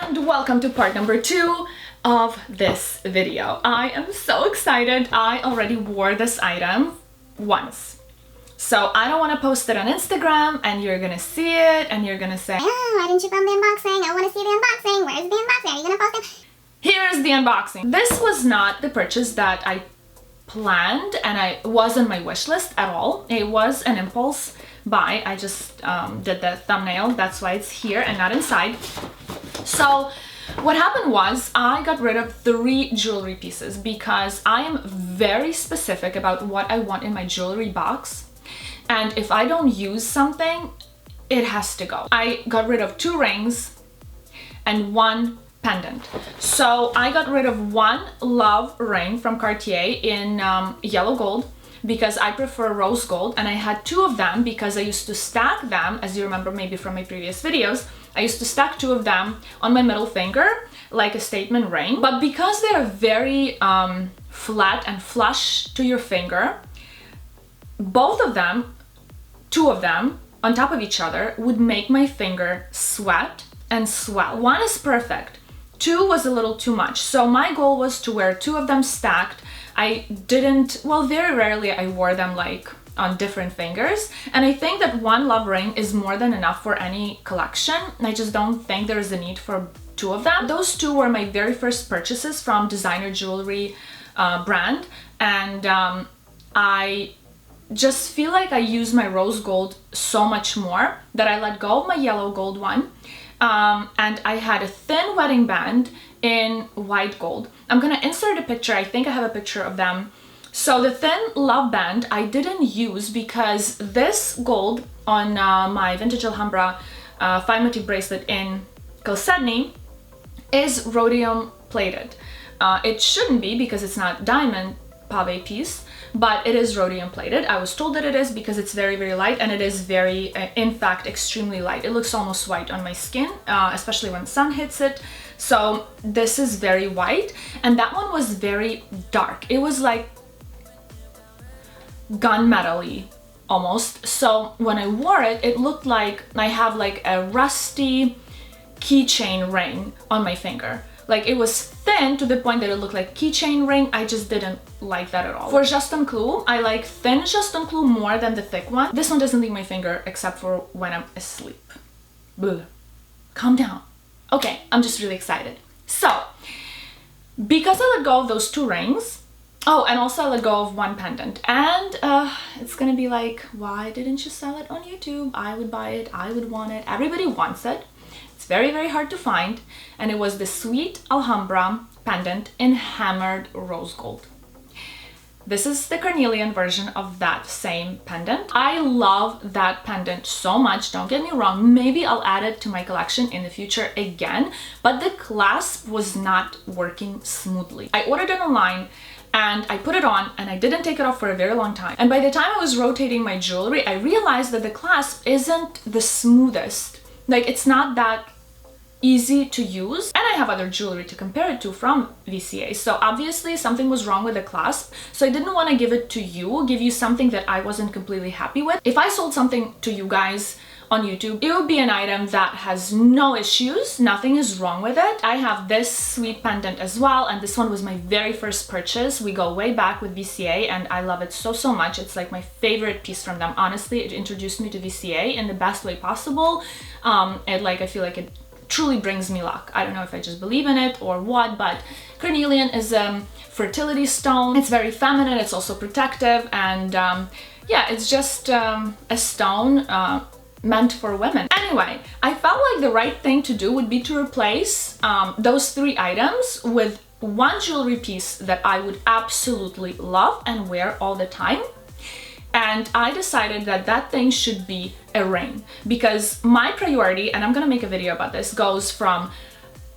And welcome to part number 2 of this video. I am so excited. I already wore this item once. So I don't want to post it on Instagram and you're gonna see it and you're gonna say, oh, why didn't you film the unboxing? I want to see the unboxing. Where's the unboxing? Are you gonna post it? Here's the unboxing. This was not the purchase that I planned and I was on my wish list at all. It was an impulse buy. I just did the thumbnail. That's why it's here and not inside. So what happened was I got rid of 3 jewelry pieces because I am very specific about what I want in my jewelry box. And if I don't use something, it has to go. I got rid of 2 rings and 1 pendant. So I got rid of 1 love ring from Cartier in yellow gold because I prefer rose gold, and I had 2 of them because I used to stack them, as you remember maybe from my previous videos. I used to stack 2 of them on my middle finger like a statement ring, but because they are very flat and flush to your finger, both of them, 2 of them on top of each other would make my finger sweat and swell. 1 is perfect, 2 was a little too much. So my goal was to wear 2 of them stacked. I didn't, well, very rarely I wore them like on different fingers, and I think that 1 love ring is more than enough for any collection. I just don't think there is a need for 2 of them. Those 2 were my very first purchases from designer jewelry brand, and I just feel like I use my rose gold so much more that I let go of my yellow gold one. And I had a thin wedding band in white gold. I'm gonna insert a picture. I think I have a picture of them. So the thin love band I didn't use because this gold on my vintage Alhambra 5 motif bracelet in chalcedony is rhodium plated. It shouldn't be because it's not diamond pave piece, but it is rhodium plated. I was told that it is because it's very, very light, and it is very, in fact, extremely light. It looks almost white on my skin, especially when sun hits it. So this is very white, and that one was very dark. It was like gunmetal-y almost. So when I wore it, it looked like I have like a rusty keychain ring on my finger. Like, it was thin to the point that it looked like keychain ring. I just didn't like that at all. For Justin Clou, I like thin Justin Clou more than the thick one. This one doesn't leave my finger except for when I'm asleep. Blah. Calm down. Okay, I'm just really excited. So, because I let go of those 2 rings, oh, and also I let go of 1 pendant, and it's gonna be like, why didn't you sell it on YouTube? I would buy it, I would want it, everybody wants it. It's very, very hard to find, and it was the Sweet Alhambra pendant in hammered rose gold. This is the carnelian version of that same pendant. I love that pendant so much, don't get me wrong. Maybe I'll add it to my collection in the future again, but the clasp was not working smoothly. I ordered it online and I put it on and I didn't take it off for a very long time. And by the time I was rotating my jewelry, I realized that the clasp isn't the smoothest. Like, it's not that easy to use, and I have other jewelry to compare it to from VCA, so obviously something was wrong with the clasp, so I didn't want to give it to you, give you something that I wasn't completely happy with. If I sold something to you guys on YouTube, it would be an item that has no issues, nothing is wrong with it. I have this sweet pendant as well, and this one was my very first purchase. We go way back with VCA, and I love it so, so much. It's like my favorite piece from them. Honestly, it introduced me to VCA in the best way possible. I feel like it truly brings me luck. I don't know if I just believe in it or what, but carnelian is a fertility stone. It's very feminine, it's also protective, and yeah, it's just a stone meant for women. Anyway, I felt like the right thing to do would be to replace those 3 items with 1 jewelry piece that I would absolutely love and wear all the time. And I decided that that thing should be a ring, because my priority, and I'm gonna make a video about this, goes from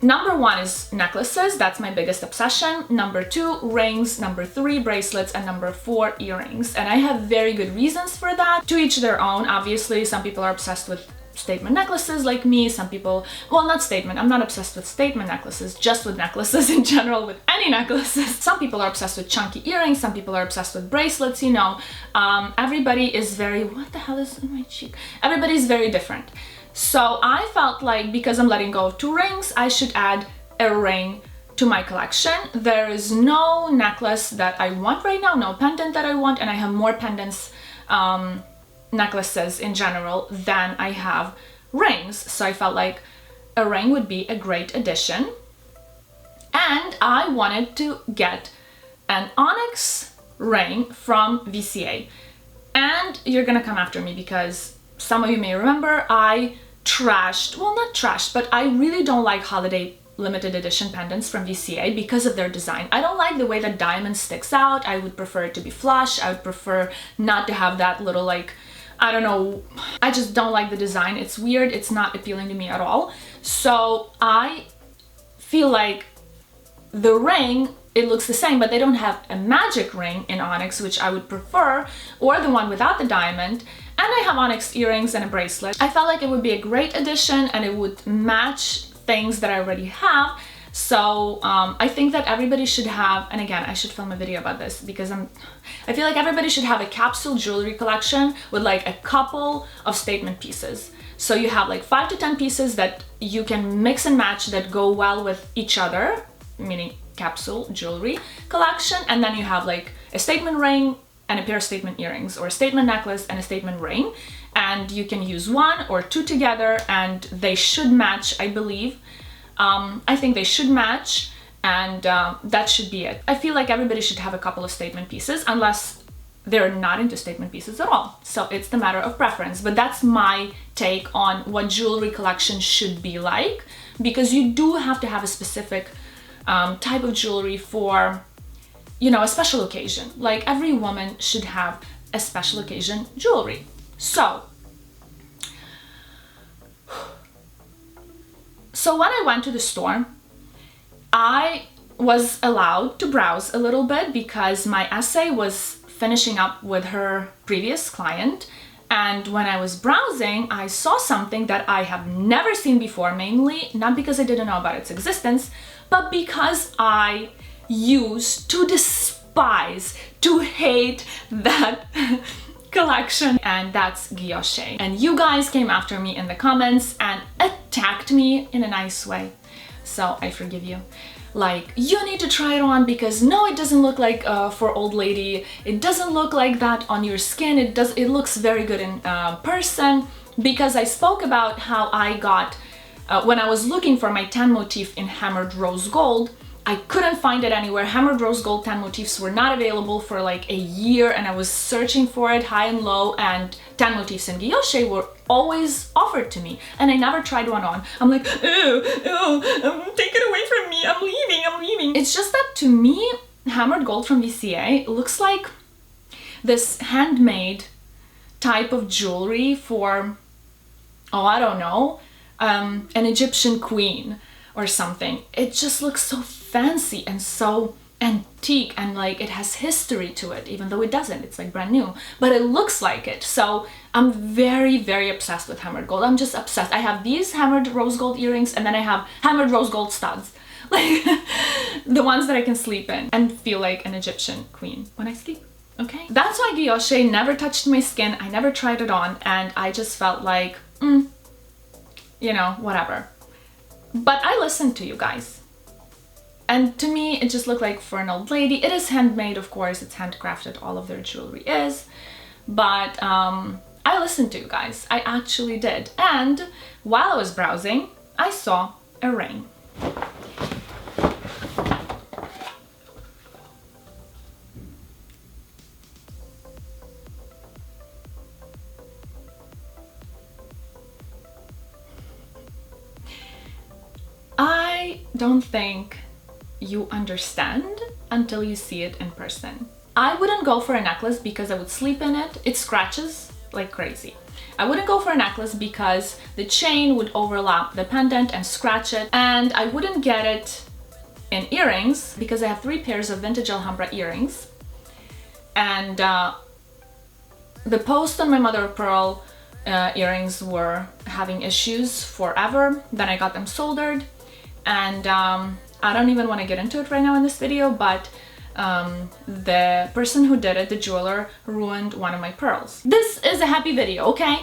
number 1 is necklaces, that's my biggest obsession, number 2 rings, number 3 bracelets, and number 4 earrings. And I have very good reasons for that. To each their own. Obviously, some people are obsessed with statement necklaces like me. Some people, well, not statement, I'm not obsessed with statement necklaces, just with necklaces in general, with any necklaces. Some people are obsessed with chunky earrings, some people are obsessed with bracelets, you know. Everybody is very, what the hell is in my cheek? Everybody's very different. So I felt like because I'm letting go of 2 rings, I should add a ring to my collection. There is no necklace that I want right now, no pendant that I want, and I have more pendants, necklaces in general than I have rings. So I felt like a ring would be a great addition. And I wanted to get an onyx ring from VCA. And you're gonna come after me because some of you may remember I trashed, well, not trashed, but I really don't like holiday limited edition pendants from VCA because of their design. I don't like the way that diamond sticks out. I would prefer it to be flush. I would prefer not to have that little, like, I don't know, I just don't like the design. It's weird. It's not appealing to me at all. So I feel like the ring, it looks the same, but they don't have a magic ring in onyx, which I would prefer, or the one without the diamond. And I have onyx earrings and a bracelet. I felt like it would be a great addition and it would match things that I already have. So I think that everybody should have, and again, I should film a video about this because I feel like everybody should have a capsule jewelry collection with like a couple of statement pieces. So you have like 5 to 10 pieces that you can mix and match that go well with each other, meaning capsule jewelry collection. And then you have like a statement ring and a pair of statement earrings, or a statement necklace and a statement ring. And you can use 1 or 2 together and they should match, I believe. I think they should match, and that should be it. I feel like everybody should have a couple of statement pieces unless they're not into statement pieces at all. So it's the matter of preference, but that's my take on what jewelry collection should be like, because you do have to have a specific type of jewelry for, you know, a special occasion. Like every woman should have a special occasion jewelry. So when I went to the store, I was allowed to browse a little bit because my essay was finishing up with her previous client. And when I was browsing, I saw something that I have never seen before, mainly not because I didn't know about its existence, but because I used to despise, to hate that collection, and that's guilloche. And you guys came after me in the comments and attacked me in a nice way. So I forgive you. Like, you need to try it on because no, it doesn't look like for old lady. It doesn't look like that on your skin. It looks very good in person, because I spoke about how I got, when I was looking for my tan motif in hammered rose gold, I couldn't find it anywhere. Hammered rose gold tan motifs were not available for like a year, and I was searching for it high and low, and tan motifs in guilloche were always offered to me, and I never tried one on. I'm like, ew, take it away from me, I'm leaving. It's just that to me, hammered gold from VCA looks like this handmade type of jewelry for, oh, I don't know, an Egyptian queen or something. It just looks so fancy and so antique, and like it has history to it, even though it doesn't. It's like brand new, but it looks like it. So I'm very, very obsessed with hammered gold. I'm just obsessed. I have these hammered rose gold earrings, and then I have hammered rose gold studs, like the ones that I can sleep in and feel like an Egyptian queen when I sleep. Okay, that's why guilloche never touched my skin. I never tried it on, and I just felt like, you know, whatever. But I listened to you guys. And to me, it just looked like for an old lady. It is handmade, of course, it's handcrafted, all of their jewelry is. But I listened to you guys, I actually did. And while I was browsing, I saw a ring. I don't think you understand until you see it in person. I wouldn't go for a necklace because I would sleep in it. It scratches like crazy. I wouldn't go for a necklace because the chain would overlap the pendant and scratch it. And I wouldn't get it in earrings because I have 3 pairs of vintage Alhambra earrings. And the post on my mother of pearl earrings were having issues forever. Then I got them soldered. And I don't even want to get into it right now in this video, but the person who did it, the jeweler, ruined one of my pearls. This is a happy video, okay?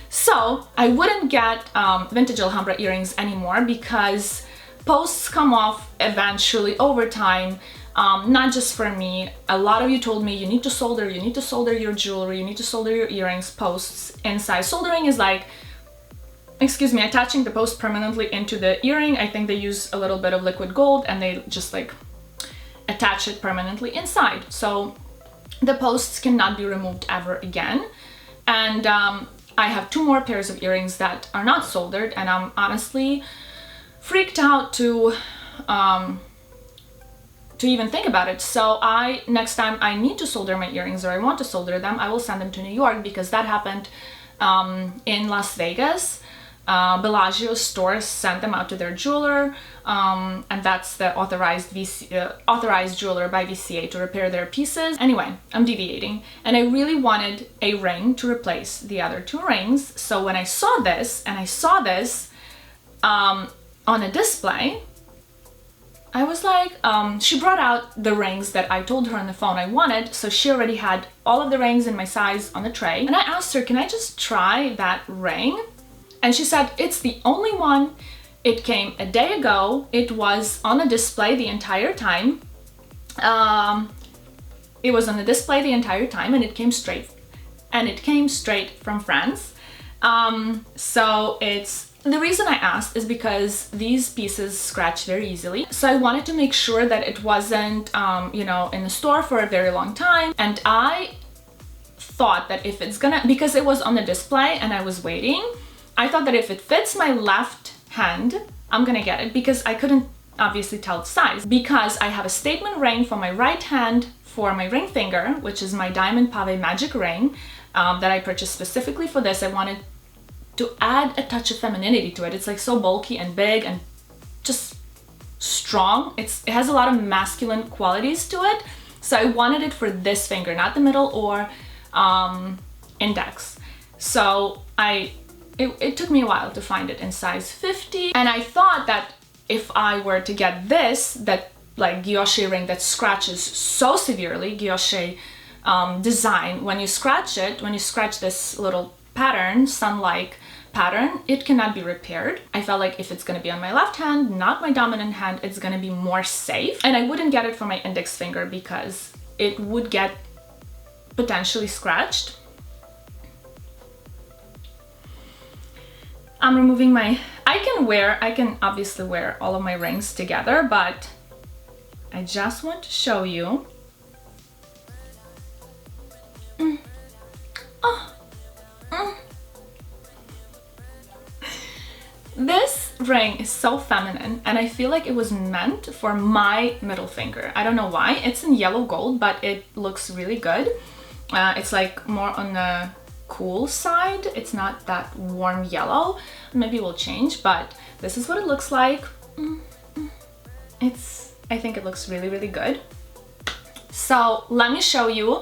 So I wouldn't get vintage Alhambra earrings anymore because posts come off eventually over time. Not just for me. A lot of you told me you need to solder your jewelry, you need to solder your earrings, posts inside. Soldering is like, excuse me, attaching the post permanently into the earring. I think they use a little bit of liquid gold and they just like attach it permanently inside. So the posts cannot be removed ever again. And I have 2 more pairs of earrings that are not soldered, and I'm honestly freaked out to even think about it. So next time I need to solder my earrings or I want to solder them, I will send them to New York because that happened in Las Vegas. Bellagio's stores sent them out to their jeweler, and that's the authorized jeweler by VCA to repair their pieces. Anyway, I'm deviating, and I really wanted a ring to replace the other 2 rings. So when I saw this, and I saw this on a display, I was like, she brought out the rings that I told her on the phone I wanted, so she already had all of the rings in my size on the tray. And I asked her, can I just try that ring? And she said, it's the only one. It came a day ago. It was on a display the entire time. It was on the display the entire time, and it came straight from France. So the reason I asked is because these pieces scratch very easily. So I wanted to make sure that it wasn't, you know, in the store for a very long time. And I thought that if it's gonna, because it was on the display and I was waiting, I thought that if it fits my left hand, I'm gonna get it, because I couldn't obviously tell the size, because I have a statement ring for my right hand for my ring finger, which is my diamond pave magic ring that I purchased specifically for this. I wanted to add a touch of femininity to it. It's like so bulky and big and just strong. It has a lot of masculine qualities to it. So I wanted it for this finger, not the middle or index. So it took me a while to find it in size 50. And I thought that if I were to get this, that like guilloche ring that scratches so severely, guilloche design, when you scratch this little pattern, sun-like pattern, it cannot be repaired. I felt like if it's gonna be on my left hand, not my dominant hand, it's gonna be more safe. And I wouldn't get it for my index finger because it would get potentially scratched. I'm removing I can obviously wear all of my rings together, but I just want to show you. This ring is so feminine, and I feel like it was meant for my middle finger. I don't know why. It's in yellow gold, but it looks really good. It's like more on the cool side. It's not that warm yellow. Maybe it will change, but this is what it looks like. I think it looks really, really good. So let me show you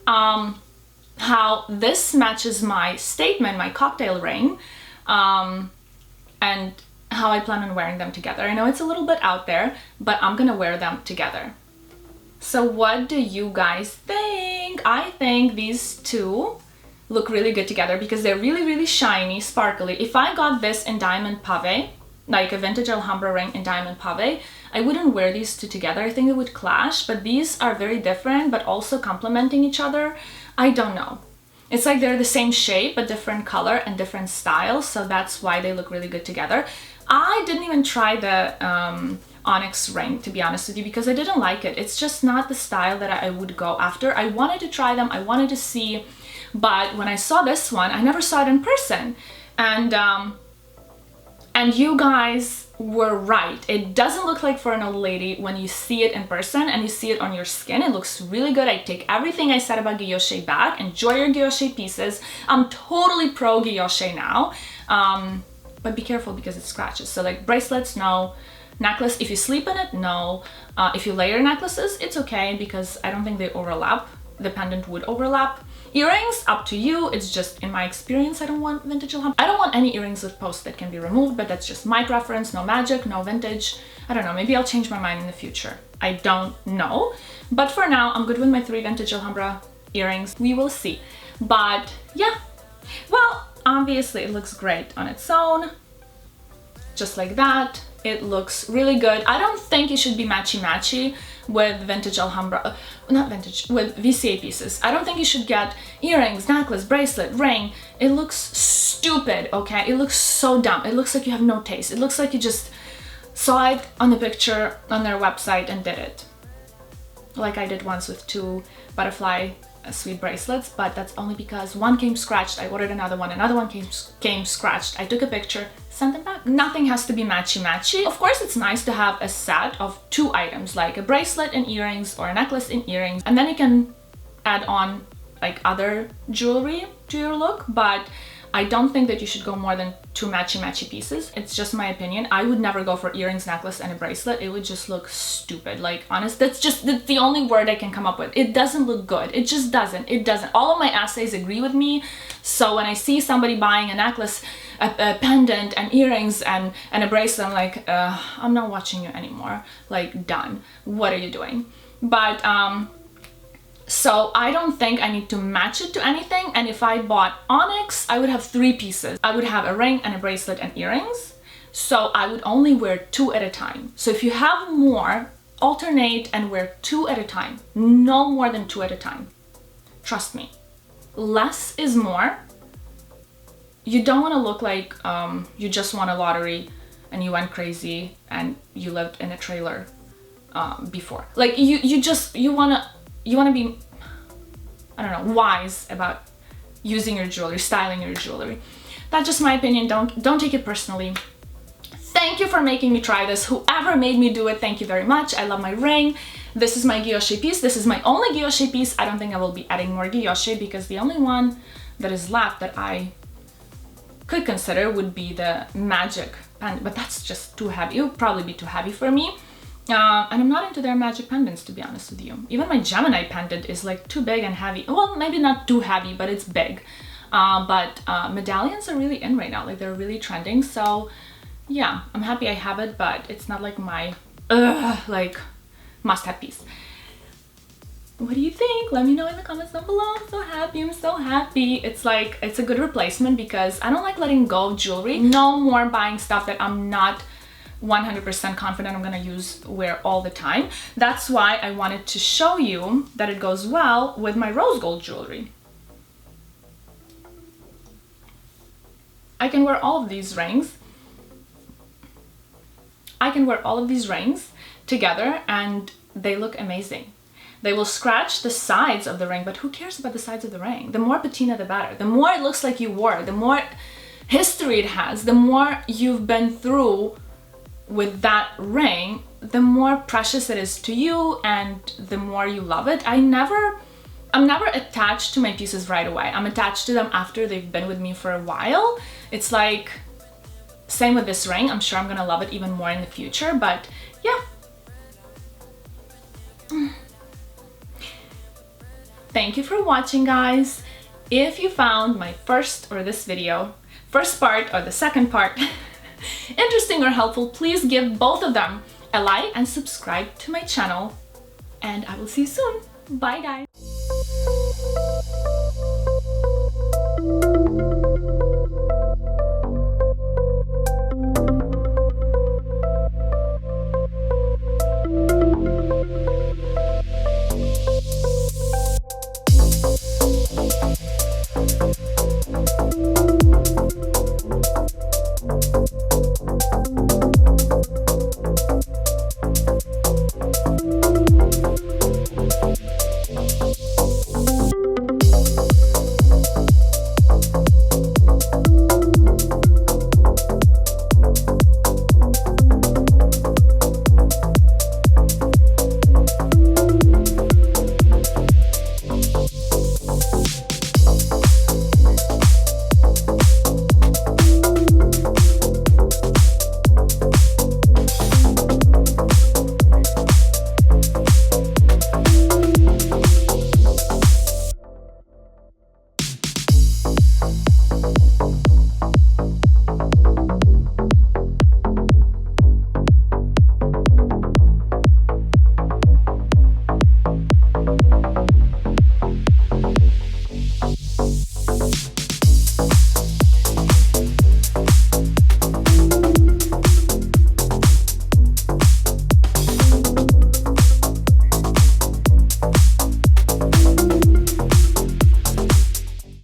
how this matches my statement, my cocktail ring, and how I plan on wearing them together. I know it's a little bit out there, but I'm gonna wear them together. So what do you guys think? I think these 2 look really good together because they're really, really shiny, sparkly. If I got this in diamond pave, like a vintage Alhambra ring in diamond pave, I wouldn't wear these 2 together. I think it would clash, but these are very different, but also complementing each other. I don't know. It's like they're the same shape, but different color and different style, so that's why they look really good together. I didn't even try the onyx ring, to be honest with you, because I didn't like it. It's just not the style that I would go after. I wanted to try them, I wanted to see, but when I saw this one, I never saw it in person. And you guys were right. It doesn't look like for an old lady when you see it in person and you see it on your skin. It looks really good. I take everything I said about guilloche back. Enjoy your guilloche pieces. I'm totally pro guilloche now. But be careful because it scratches. So like bracelets, no. Necklace, if you sleep in it, no. If you layer necklaces, it's okay because I don't think they overlap. The pendant would overlap. Earrings, up to you. It's just in my experience, I don't want vintage Alhambra. I don't want any earrings with posts that can be removed, but that's just my preference. No magic, no vintage. I don't know, maybe I'll change my mind in the future. I don't know. But for now, I'm good with my 3 vintage Alhambra earrings. We will see. But yeah, well, obviously it looks great on its own, just like that. It looks really good. I don't think it should be matchy-matchy with vintage Alhambra, not vintage, with VCA pieces. I don't think you should get earrings, necklace, bracelet, ring. It looks stupid, okay? It looks so dumb. It looks like you have no taste. It looks like you just saw it on the picture on their website and did it. Like I did once with 2 butterfly sweet bracelets, but that's only because one came scratched. I ordered another one came scratched. I took a picture, sent them back. Nothing has to be matchy-matchy. Of course, it's nice to have a set of 2 items, like a bracelet and earrings or a necklace and earrings, and then you can add on like other jewelry to your look, but I don't think that you should go more than 2 matchy-matchy pieces. It's just my opinion. I would never go for earrings, necklace, and a bracelet. It would just look stupid. Like, honest, that's the only word I can come up with. It doesn't look good. It just doesn't. It doesn't. All of my essays agree with me. So when I see somebody buying a necklace, a pendant, and earrings, and a bracelet, I'm like, I'm not watching you anymore. Like, done. What are you doing? But, so I don't think I need to match it to anything, and if I bought onyx, I would have 3 pieces. I would have a ring and a bracelet and earrings, so I would only wear 2 at a time. So if you have more, alternate and wear 2 at a time. No more than 2 at a time. Trust me. Less is more. You don't want to look like you just won a lottery and you went crazy and you lived in a trailer before. Like you want to be, I don't know, wise about using your jewelry, styling your jewelry. That's just my opinion. Don't take it personally. Thank you for making me try this. Whoever made me do it, thank you very much. I love my ring. This is my guilloche piece. This is my only guilloche piece. I don't think I will be adding more guilloche because the only one that is left that I could consider would be the magic pendant, but that's just too heavy. It would probably be too heavy for me. And I'm not into their magic pendants, to be honest with you. Even my Gemini pendant is like too big and heavy. Well, maybe not too heavy, but it's big. But medallions are really in right now. Like, they're really trending. So yeah, I'm happy I have it, but it's not like my like must-have piece. What do you think? Let me know in the comments down below. I'm so happy. I'm so happy. It's like, it's a good replacement because I don't like letting go of jewelry. No more buying stuff that I'm not 100% confident I'm gonna wear all the time. That's why I wanted to show you that it goes well with my rose gold jewelry. I can wear all of these rings. I can wear all of these rings together and they look amazing. They will scratch the sides of the ring, but who cares about the sides of the ring? The more patina, the better. The more it looks like you wore it, the more history it has, the more you've been through with that ring, the more precious it is to you and the more you love it. I'm never attached to my pieces right away. I'm attached to them after they've been with me for a while. It's like, same with this ring. I'm sure I'm gonna love it even more in the future, but yeah. Thank you for watching, guys. If you found my first part or the second part interesting or helpful, please give both of them a like and subscribe to my channel, and I will see you soon. Bye, guys.